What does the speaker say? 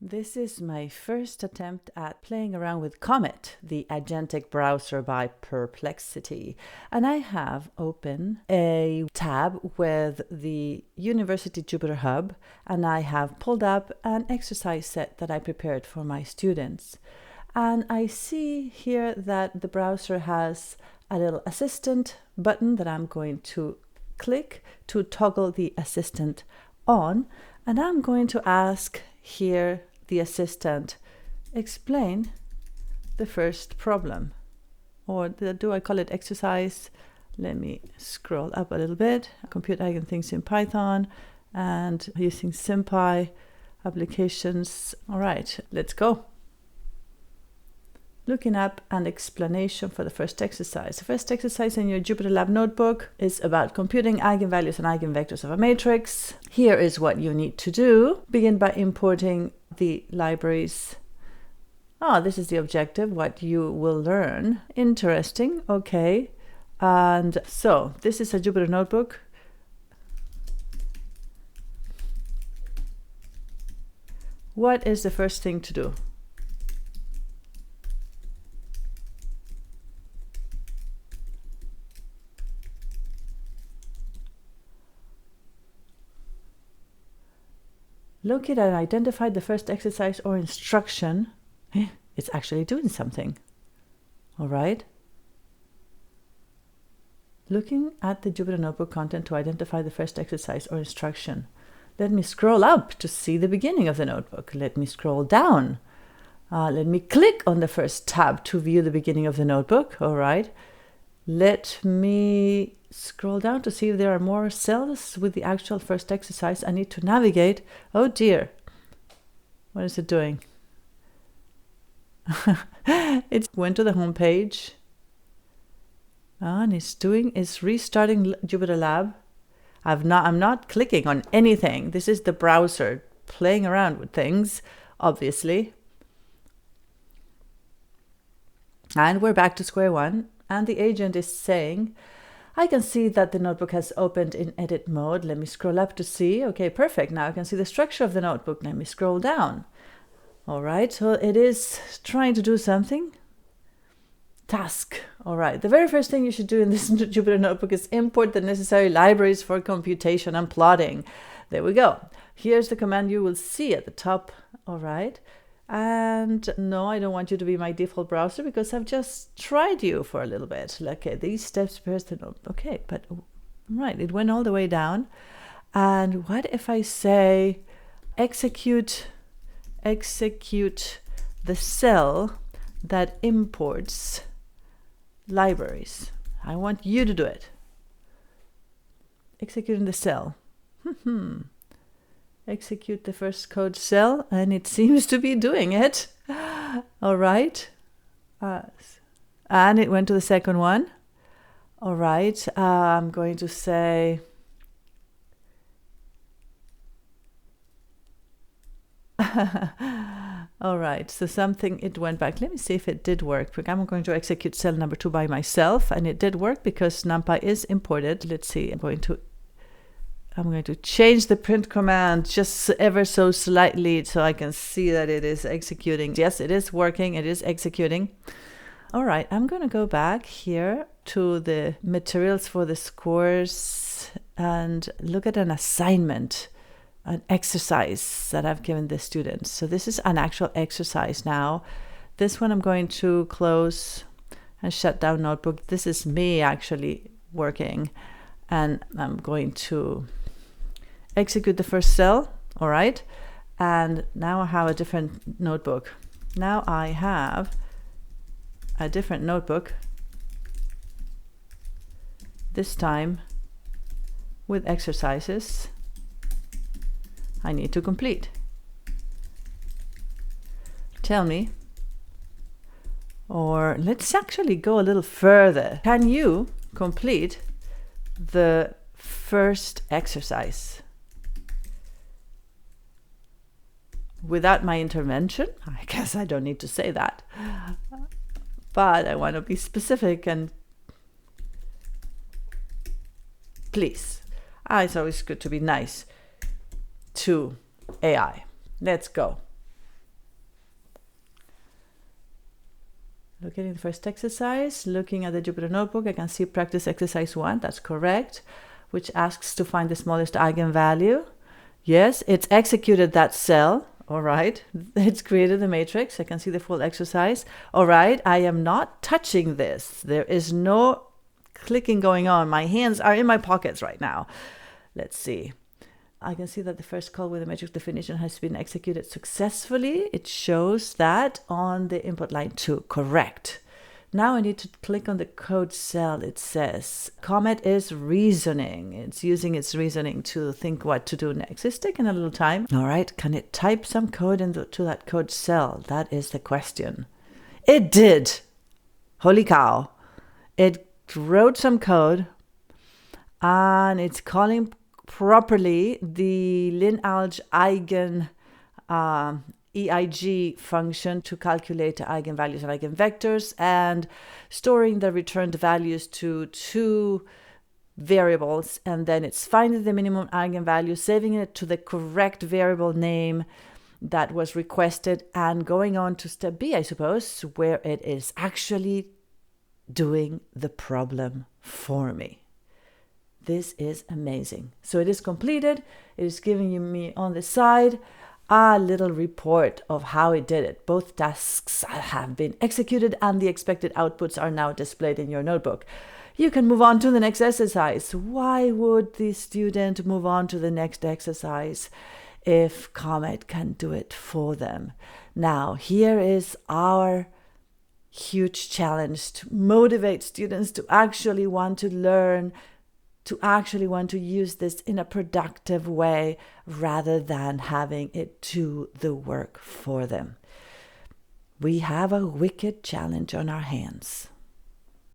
This is my first attempt at playing around with Comet, the Agentic browser by Perplexity. And I have open a tab with the University Jupyter Hub, and I have pulled up an exercise set that I prepared for my students. And I see here that the browser has a little assistant button that I'm going to click to toggle the assistant on. And I'm going to ask here the assistant, explain the first problem. Or do I call it exercise? Let me scroll up a little bit. Compute eigenthings in Python and using NumPy applications. All right, let's go. Looking up an explanation for the first exercise. The first exercise in your Jupyter Lab notebook is about computing eigenvalues and eigenvectors of a matrix. Here is what you need to do. Begin by importing the libraries. This is the objective, what you will learn. Interesting, okay. And so this is a Jupyter Notebook. What is the first thing to do? Locate and identify the first exercise or instruction. It's actually doing something. All right. Looking at the Jupyter Notebook content to identify the first exercise or instruction. Let me scroll up to see the beginning of the notebook. Let me scroll down. Let me click on the first tab to view the beginning of the notebook. All right. Let me scroll down to see if there are more cells with the actual first exercise. I need to navigate. Oh dear. What is it doing? It went to the home page. And it's restarting Jupyter Lab. I'm not clicking on anything. This is the browser playing around with things, obviously. And we're back to square one. And the agent is saying, I can see that the notebook has opened in edit mode. Let me scroll up to see. Okay, perfect. Now I can see the structure of the notebook. Let me scroll down. All right, so it is trying to do something. Task. All right, the very first thing you should do in this Jupyter Notebook is import the necessary libraries for computation and plotting. There we go. Here's the command you will see at the top. All right. And no, I don't want you to be my default browser because I've just tried you for a little bit. Okay, these steps prepares the notebook. Okay, but right, it went all the way down. And what if I say execute the cell that imports libraries? I want you to do it. Executing the cell. Execute the first code cell, and it seems to be doing it. All right. And it went to the second one. All right. I'm going to say all right. So it went back. Let me see if it did work. I'm going to execute cell number 2 by myself, and it did work because NumPy is imported. Let's see. I'm going to change the print command just ever so slightly so I can see that it is executing. Yes, it is working. It is executing. All right, I'm going to go back here to the materials for this course and look at an assignment, an exercise that I've given the students. So this is an actual exercise now. This one I'm going to close and shut down notebook. This is me actually working, and I'm going to execute the first cell. All right. And now I have a different notebook. Now I have a different notebook, this time with exercises I need to complete. Tell me, or let's actually go a little further. Can you complete the first exercise without my intervention? I guess I don't need to say that, but I want to be specific and please. It's always good to be nice to AI. Let's go. Locating the first exercise, looking at the Jupyter Notebook, I can see practice exercise 1, that's correct, which asks to find the smallest eigenvalue. Yes, it's executed that cell. All right, it's created the matrix. I can see the full exercise. All right, I am not touching this. There is no clicking going on. My hands are in my pockets right now. Let's see. I can see that the first call with the matrix definition has been executed successfully. It shows that on the input line 2, correct. Now I need to click on the code cell. It says Comet is reasoning. It's using its reasoning to think what to do next. It's taking a little time. All right, can it type some code into that code cell? That is the question. It did. Holy cow. It wrote some code and it's calling properly the lineage eigen EIG function to calculate the eigenvalues and eigenvectors, and storing the returned values to 2 variables, and then it's finding the minimum eigenvalue, saving it to the correct variable name that was requested, and going on to step B, I suppose, where it is actually doing the problem for me. This is amazing. So it is completed. It is giving me on the side a little report of how it did it. Both tasks have been executed and the expected outputs are now displayed in your notebook. You can move on to the next exercise. Why would the student move on to the next exercise if Comet can do it for them? Now, here is our huge challenge to motivate students to actually want to learn, to actually want to use this in a productive way rather than having it do the work for them. We have a wicked challenge on our hands.